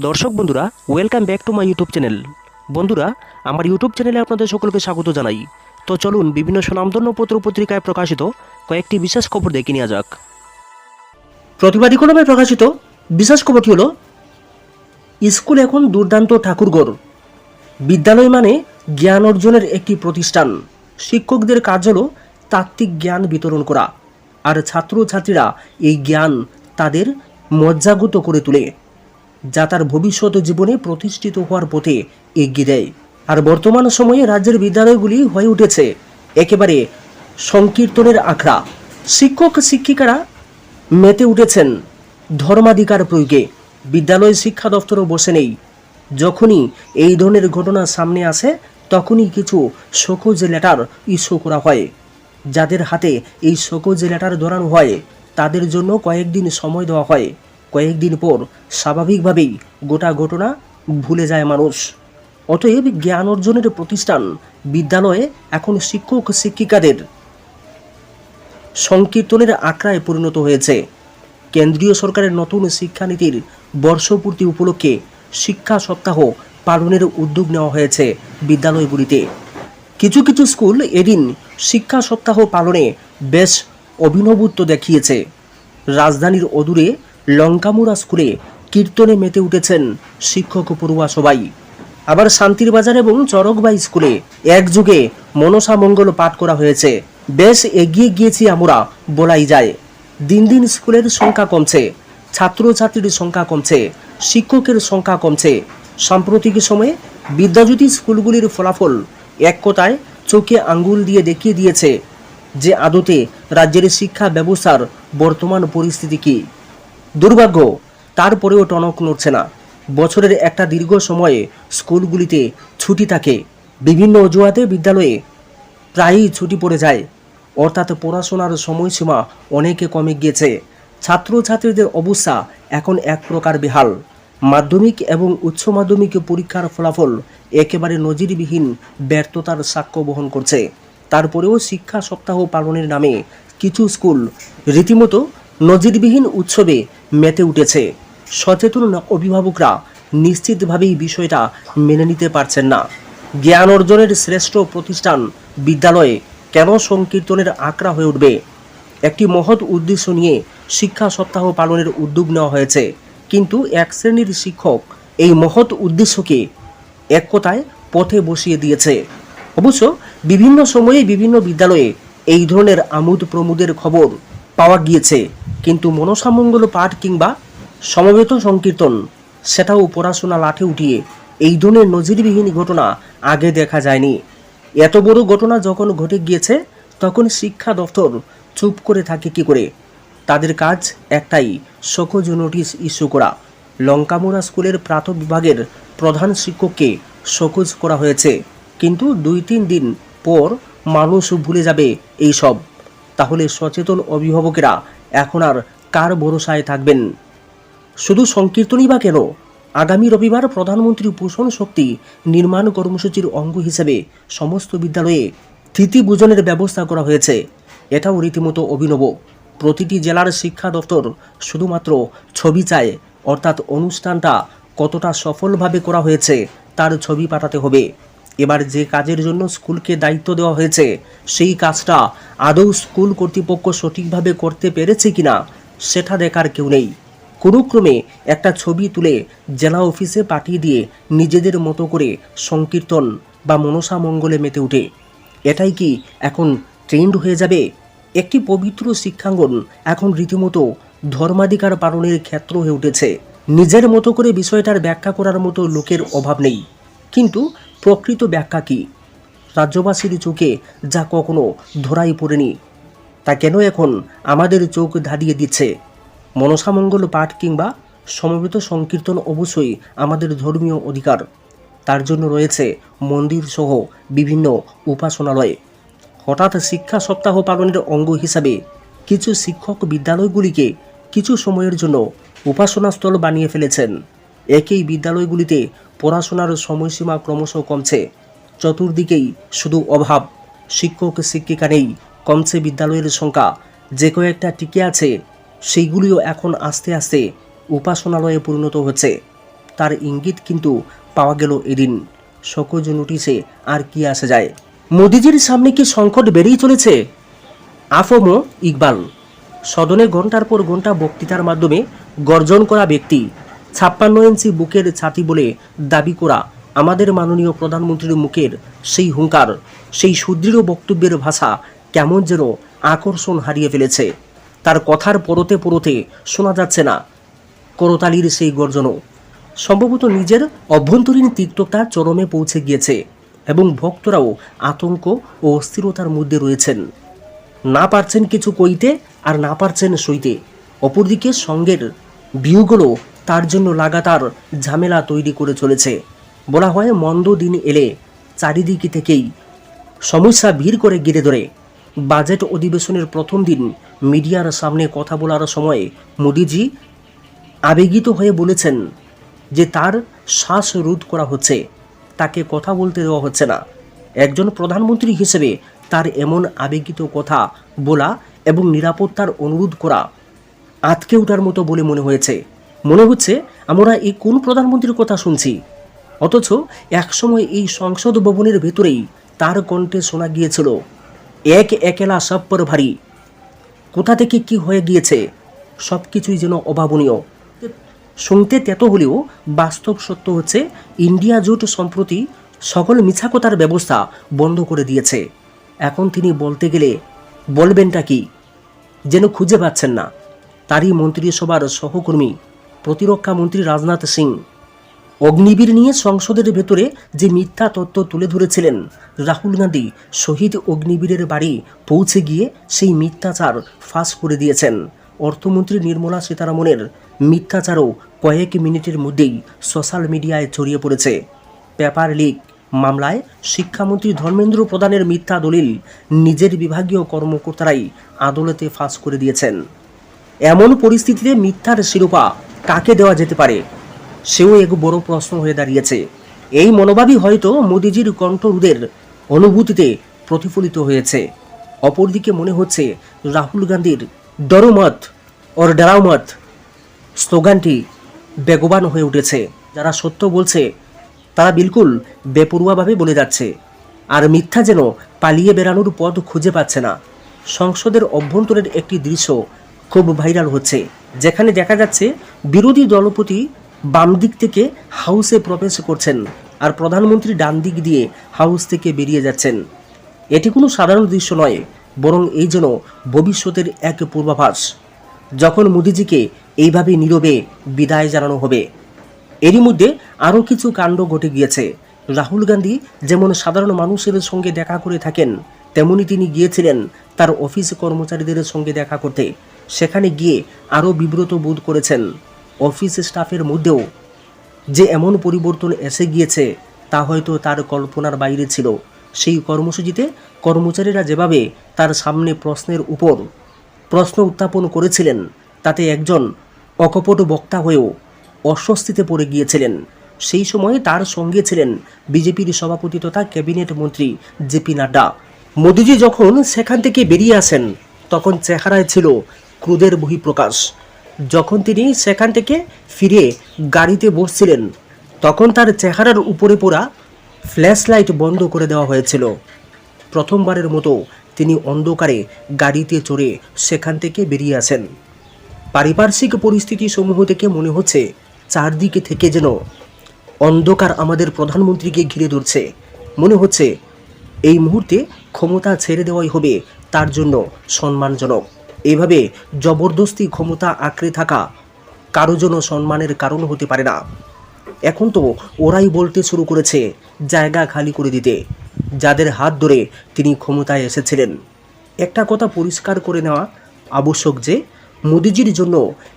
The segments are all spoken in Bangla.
দর্শক বন্ধুরা, welcome back to my YouTube channel. বন্ধুরা, আমার ইউটিউব চ্যানেলে আপনাদের সকলকে স্বাগত জানাই। তো চলুন বিভিন্ন স্বনামধন্য পত্র পত্রিকায় প্রকাশিত কয়েকটি বিশেষ খবর দেখে নেওয়া যাক। প্রতিবাদী কলমে প্রকাশিত বিশেষ খবরটি হলো, স্কুল এখন দুর্দান্ত ঠাকুরঘর। বিদ্যালয় মানে জ্ঞান অর্জনের একটি প্রতিষ্ঠান। শিক্ষকদের কাজ হলো তাত্ত্বিক জ্ঞান বিতরণ করা, আর ছাত্রছাত্রীরা এই জ্ঞান তাদের মজ্জাগত করে তোলে, যা তার ভবিষ্যৎ জীবনে প্রতিষ্ঠিত হওয়ার পথে এগিয়ে দেয়। আর বর্তমান সময়ে রাজ্যের বিদ্যালয়গুলি হয়ে উঠেছে একেবারে সংকীর্তনের আখড়া। শিক্ষক শিক্ষিকারা মেতে উঠেছেন ধর্মাধিকার প্রয়োগে। বিদ্যালয় শিক্ষা দপ্তরও বসে নেই। যখনই এই ধরনের ঘটনা সামনে আসে, তখনই কিছু শোকজ লেটার ইস্যু করা হয়। যাদের হাতে এই শোকজ লেটার ধরানো হয়, তাদের জন্য কয়েকদিন সময় দেওয়া হয়। কয়েকদিন পর স্বাভাবিকভাবেই গোটা ঘটনা ভুলে যায় মানুষ। অতএব জ্ঞান অর্জনের প্রতিষ্ঠান বিদ্যালয়ে এখন শিক্ষক শিক্ষিকাদের সংকীর্তনের আখড়ায় পরিণত হয়েছে। কেন্দ্রীয় সরকারের নতুন শিক্ষানীতির বর্ষপূর্তি উপলক্ষে শিক্ষা সপ্তাহ পালনের উদ্যোগ নেওয়া হয়েছে বিদ্যালয়গুলিতে। কিছু কিছু স্কুল এদিন শিক্ষা সপ্তাহ পালনে বেশ অভিনবত্ব দেখিয়েছে। রাজধানীর অদূরে লঙ্কামুড়া স্কুলে কীর্তনে মেতে উঠেছেন শিক্ষক পড়ুয়া সবাই। আবার শান্তির বাজার এবং চরকবাই স্কুলে একযোগে মনসা মঙ্গল পাঠ করা হয়েছে। বেশ এগিয়ে গিয়েছি আমরা বলাই যায়। দিন দিন স্কুলের সংখ্যা কমছে, ছাত্রছাত্রীর সংখ্যা কমছে, শিক্ষকের সংখ্যা কমছে। সাম্প্রতিক সময়ে বিদ্যাজ্যোতি স্কুলগুলির ফলাফল এক কথায় চোখে আঙ্গুল দিয়ে দেখিয়ে দিয়েছে যে আদতে রাজ্যের শিক্ষা ব্যবস্থার বর্তমান পরিস্থিতি কী। দুর্ভাগ্য, তারপরেও টনক নড়ছে না। বছরের একটা দীর্ঘ সময়ে স্কুলগুলিতে ছুটি থাকে। বিভিন্ন অজুহাতে বিদ্যালয়ে প্রায়ই ছুটি পড়ে যায়, অর্থাৎ পড়াশোনার সময়সীমা অনেকে কমে গিয়েছে। ছাত্রছাত্রীদের অবস্থা এখন এক প্রকার বেহাল। মাধ্যমিক এবং উচ্চ মাধ্যমিক পরীক্ষার ফলাফল একেবারে নজিরবিহীন ব্যর্থতার সাক্ষ্য বহন করছে। তারপরেও শিক্ষা সপ্তাহ পালনের নামে কিছু স্কুল রীতিমতো নজিরবিহীন উৎসবে মেতে উঠেছে। সচেতন অভিভাবকরা নিশ্চিতভাবেই বিষয়টা মেনে নিতে পারছেন না। জ্ঞান অর্জনের শ্রেষ্ঠ প্রতিষ্ঠান বিদ্যালয়ে কেন সংকীর্তনের আখড়া হয়ে উঠবে? একটি মহৎ উদ্দেশ্য নিয়ে শিক্ষা সপ্তাহ পালনের উদ্যোগ নেওয়া হয়েছে, কিন্তু এক শ্রেণীর শিক্ষক এই মহৎ উদ্দেশ্যকে এক কথায় পথে বসিয়ে দিয়েছে। অবশ্য বিভিন্ন সময়ে বিভিন্ন বিদ্যালয়ে এই ধরনের আমোদ প্রমোদের খবর পাওয়া গিয়েছে, কিন্তু মনসামঙ্গল পাঠ কিংবা সমবেত সংকীর্তন, সেটাও পড়াশোনা লাঠে উঠিয়ে এই ধরনের নজিরবিহীন ঘটনা আগে দেখা যায়নি। এত বড় ঘটনা যখন ঘটে গিয়েছে, তখন শিক্ষা দপ্তর চুপ করে থাকে কি করে? তাদের কাজ একটাই, শোকজ নোটিশ ইস্যু করা। লঙ্কামুড়া স্কুলের প্রাথমিক বিভাগের প্রধান শিক্ষককে শোকজ করা হয়েছে, কিন্তু 2-3 দিন পর মানুষ ভুলে যাবে এই সব। তাহলে সচেতন অভিভাবকেরা এখন আর কার ভরসায় থাকবেন? শুধু সংকীর্তনই বা কেন? আগামী রবিবার প্রধানমন্ত্রী পোষণ শক্তি নির্মাণ কর্মসূচির অঙ্গ হিসেবে সমস্ত বিদ্যালয়ে তিথিভোজনের ব্যবস্থা করা হয়েছে। এটাও রীতিমতো অভিনব। প্রতিটি জেলার শিক্ষা দপ্তর শুধুমাত্র ছবি চায়, অর্থাৎ অনুষ্ঠানটা কতটা সফলভাবে করা হয়েছে তার ছবি পাঠাতে হবে। এবার যে কাজের জন্য স্কুলকে দায়িত্ব দেওয়া হয়েছে, সেই কাজটা আদৌ স্কুল কর্তৃপক্ষ সঠিকভাবে করতে পেরেছে কিনা সেটা দেখার কেউ নেই। কোনো ক্রমে একটা ছবি তুলে জেলা অফিসে পাঠিয়ে দিয়ে নিজেদের মতো করে সংকীর্তন বা মনসা মঙ্গলে মেতে উঠে, এটাই কি এখন ট্রেন্ড হয়ে যাবে? একটি পবিত্র শিক্ষাঙ্গন এখন রীতিমতো ধর্মাধিকার পালনের ক্ষেত্র হয়ে উঠেছে। নিজের মতো করে বিষয়টার ব্যাখ্যা করার মতো লোকের অভাব নেই, কিন্তু প্রকৃত ব্যাখ্যা কি রাজ্যবাসীর চোখে যা কখনো ধরাই পড়েনি, তা কেন এখন আমাদের চোখ ধাঁধিয়ে দিচ্ছে? মনসামঙ্গল পাঠ কিংবা সমবেত সংকীর্তন অবশ্যই আমাদের ধর্মীয় অধিকার। তার জন্য রয়েছে মন্দির সহ বিভিন্ন উপাসনালয়। হঠাৎ শিক্ষা সপ্তাহ পালনের অঙ্গ হিসাবে কিছু শিক্ষক বিদ্যালয়গুলিকে কিছু সময়ের জন্য উপাসনাস্থল বানিয়ে ফেলেছেন। একই বিদ্যালয়গুলিতে পড়াশোনার সময়সীমা ক্রমশ কমছে। চতুর্দিকেই শুধু অভাব। শিক্ষক শিক্ষিকা নেই, কমছে বিদ্যালয়ের সংখ্যা। যে কয়েকটা টিকে আছে, সেইগুলিও এখন আস্তে আস্তে উপাসনালয়ে পরিণত হচ্ছে। তার ইঙ্গিত কিন্তু পাওয়া গেল এদিন। সকজ নোটিশে আর কি আসে যায়। মোদিজির সামনে কি সংকট বেড়েই চলেছে? আফমো ইকবাল সদনে ঘন্টার পর ঘন্টা বক্তৃতার মাধ্যমে গর্জন করা ব্যক্তি, 56 ইঞ্চি বুকের ছাতি বলে দাবি করা আমাদের মাননীয় প্রধানমন্ত্রীর মুখের সেই হুঙ্কার, সেই সুদৃঢ় বক্তব্যের ভাষা কেমন যেন আকর্ষণ হারিয়ে ফেলেছে। তার কথার পরতে পরতে শোনা যাচ্ছে না করতালির সেই গর্জনও। সম্ভবত নিজের অভ্যন্তরীণ তিক্ততা চরমে পৌঁছে গিয়েছে এবং ভক্তরাও আতঙ্ক ও অস্থিরতার মধ্যে রয়েছেন। না পারছেন কিছু কইতে আর না পারছেন সইতে। অপরদিকে সঙ্গের ভিউগুলো তার জন্য লাগাতার ঝামেলা তৈরি করে চলেছে। বলা হয় মন্দ দিন এলে চারিদিকে থেকেই সমস্যা ভিড় করে ঘিরে ধরে। বাজেট অধিবেশনের প্রথম দিন মিডিয়ার সামনে কথা বলার সময় মোদিজি আবেগিত হয়ে বলেছেন যে তার শ্বাস রোধ করা হচ্ছে, তাকে কথা বলতে দেওয়া হচ্ছে না। একজন প্রধানমন্ত্রী হিসেবে তার এমন আবেগিত কথা বলা এবং নিরাপত্তার অনুরোধ করা আঁতকে ওঠার মতো বলে মনে হচ্ছে আমরা এই কোন প্রধানমন্ত্রীর কথা শুনছি। অথচ একসময় এই সংসদ ভবনের ভেতরেই তার কণ্ঠে শোনা গিয়েছিল এক একেলা সব পর ভারী। কোথা থেকে কি হয়ে গিয়েছে সব কিছুই যেন অভাবনীয়। শুনতে তেতো হলেও বাস্তব সত্য হচ্ছে ইন্ডিয়া জোট সম্প্রতি সকল মিছাকতার ব্যবস্থা বন্ধ করে দিয়েছে। এখন তিনি বলতে গেলে বলবেনটা কি যেন খুঁজে পাচ্ছেন না। তারই মন্ত্রিসভার সহকর্মী প্রতিরক্ষা মন্ত্রী রাজনাথ সিং অগ্নিবীর নিয়ে সংসদের ভেতরে যে মিথ্যা তথ্য তুলে ধরেছিলেন, রাহুল গান্ধী শহীদ অগ্নিবীরের বাড়ি পৌঁছে গিয়ে সেই মিথ্যাচার ফাঁস করে দিয়েছেন। অর্থমন্ত্রী নির্মলা সীতারামনের মিথ্যাচারও কয়েক মিনিটের মধ্যেই সোশ্যাল মিডিয়ায় ছড়িয়ে পড়েছে। পেপার লিক মামলায় শিক্ষামন্ত্রী ধর্মেন্দ্র প্রধানের মিথ্যা দলিল নিজের বিভাগীয় কর্মকর্তারাই আদালতে ফাঁস করে দিয়েছেন। এমন পরিস্থিতিতে মিথ্যার শিরোপা কাকে দেওয়া যেতে পারে সেও এক বড় প্রশ্ন হয়ে দাঁড়িয়েছে। এই মনোভাবই হয়তো মোদিজির কণ্ঠরোধের অনুভূতিতে প্রতিফলিত হয়েছে। অপরদিকে মনে হচ্ছে রাহুল গান্ধীর ডরো মত ওর ডরাও মত স্লোগানটি বেগবান হয়ে উঠেছে। যারা সত্য বলছে তারা বিলকুল বেপরোয়াভাবে বলে যাচ্ছে, আর মিথ্যা যেন পালিয়ে বেড়ানোর পথ খুঁজে পাচ্ছে না। সংসদের অভ্যন্তরের একটি দৃশ্য খুব ভাইরাল হচ্ছে, যেখানে দেখা যাচ্ছে বিরোধী দলপতি বাম দিক থেকে হাউসে প্রবেশ করছেন আর প্রধানমন্ত্রী ডান দিক দিয়ে হাউস থেকে বেরিয়ে যাচ্ছেন। এটি কোনো সাধারণ দৃশ্য নয়, বরং এই যেন ভবিষ্যতের এক পূর্বাভাস, যখন মোদিজিকে এইভাবে নীরবে বিদায় জানানো হবে। এরই মধ্যে আরও কিছু কাণ্ড ঘটে গিয়েছে। রাহুল গান্ধী যেমন সাধারণ মানুষের সঙ্গে দেখা করে থাকেন, তেমনি তিনি গিয়েছিলেন তার অফিস কর্মচারীদের সঙ্গে দেখা করতে। সেখানে গিয়ে আরও বিব্রত বোধ করেছেন। অফিস স্টাফের মধ্যেও যে এমন পরিবর্তন এসে গিয়েছে তা হয়তো তার কল্পনার বাইরে ছিল। সেই কর্মসূচিতে কর্মচারীরা যেভাবে তার সামনে প্রশ্নের উপর প্রশ্ন উত্থাপন করেছিলেন, তাতে একজন অকপট বক্তা হয়েও অস্বস্তিতে পড়ে গিয়েছিলেন। সেই সময়ে তার সঙ্গে ছিলেন বিজেপির সভাপতি তথা ক্যাবিনেট মন্ত্রী জেপি নাড্ডা। মোদিজি যখন সেখান থেকে বেরিয়ে আসেন তখন চেহারায় ছিল ক্রোধের বহিঃপ্রকাশ। যখন তিনি সেখান থেকে ফিরে গাড়িতে বসছিলেন তখন তার চেহারার উপরে পড়া ফ্ল্যাশ লাইট বন্ধ করে দেওয়া হয়েছিল। প্রথমবারের মতো তিনি অন্ধকারে গাড়িতে চড়ে সেখান থেকে বেরিয়ে আসেন। পারিপার্শ্বিক পরিস্থিতি সমূহ থেকে মনে হচ্ছে চারদিকে থেকে যেন অন্ধকার আমাদের প্রধানমন্ত্রীকে ঘিরে ধরছে। মনে হচ্ছে এই মুহূর্তে ক্ষমতা ছেড়ে দেওয়াই হবে তার জন্য সম্মানজনক। এইভাবে জবরদস্তি ক্ষমতা আঁকড়ে থাকা কারো জন্য সম্মানের কারণ হতে পারে না। এখন তো ওরাই বলতে শুরু করেছে জায়গা খালি করে দিতে, যাদের হাত ধরে তিনি ক্ষমতায় এসেছিলেন। একটা কথা পরিষ্কার করে নেওয়া আবশ্যক যে মোদিজির জন্য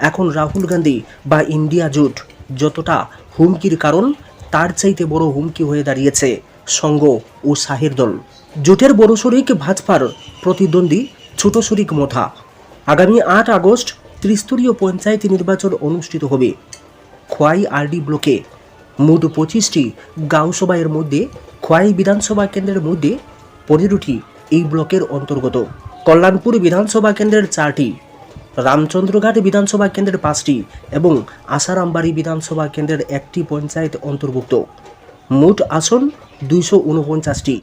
এখন রাহুল গান্ধী বা ইন্ডিয়া জোট যতটা হুমকির কারণ, তার চাইতে বড় হুমকি হয়ে দাঁড়িয়েছে সঙ্গ ও শাহের দল। জোটের বড় শরিক ভাজপার প্রতিদ্বন্দ্বী ছোট শরিক মথা। আগামী 8 আগস্ট ত্রিস্তরীয় পঞ্চায়েত নির্বাচন অনুষ্ঠিত হবে খোয়াই আরডি ব্লকে। মোট 25টি গাঁও সভার মধ্যে খোয়াই বিধানসভা কেন্দ্রের মধ্যে 15টি এই ব্লকের অন্তর্গত। কল্যাণপুর বিধানসভা কেন্দ্রের 4টি, রামচন্দ্রঘাট বিধানসভা কেন্দ্রের 5টি এবং আসারামবাড়ি বিধানসভা কেন্দ্রের 1টি পঞ্চায়েত অন্তর্ভুক্ত। মোট আসন 249টি।